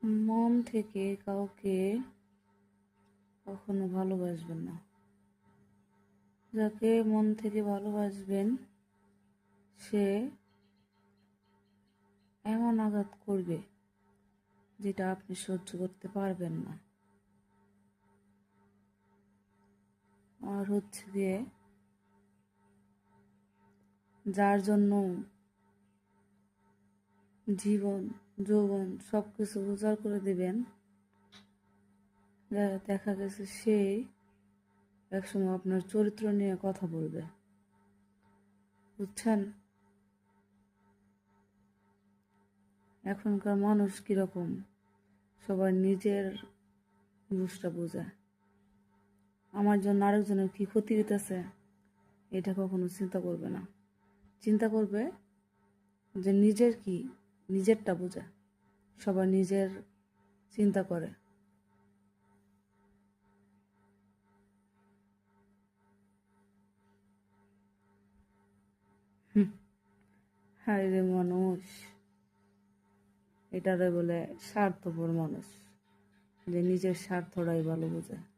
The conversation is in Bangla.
মন থেকে কাউকে কখনো ভালোবাসবেন না। যাকে মন থেকে ভালোবাসবেন সে এমন আঘাত করবে যেটা আপনি সহ্য করতে পারবেন না। আর হচ্ছে গিয়ে যার জন্য জীবন যৌবন সব কিছু উজাড় করে দেবেন, দেখা গেছে সেই একসময় আপনার চরিত্র নিয়ে কথা বলবে। বুঝছেন? এখনকার মানুষ কিরকম, সবাই নিজের বুঝটা বোঝে। আমার জন্য আরেকজনের কি ক্ষতি হইতেছে এটা কখনো চিন্তা করবে না। চিন্তা করবে যে নিজের কি, নিজেরটা বোঝে। সবাই নিজের চিন্তা করে। হায় রে মানুষ, এটারে বলে স্বার্থপর মানুষ, যে নিজের স্বার্থটাই ভালো বোঝে।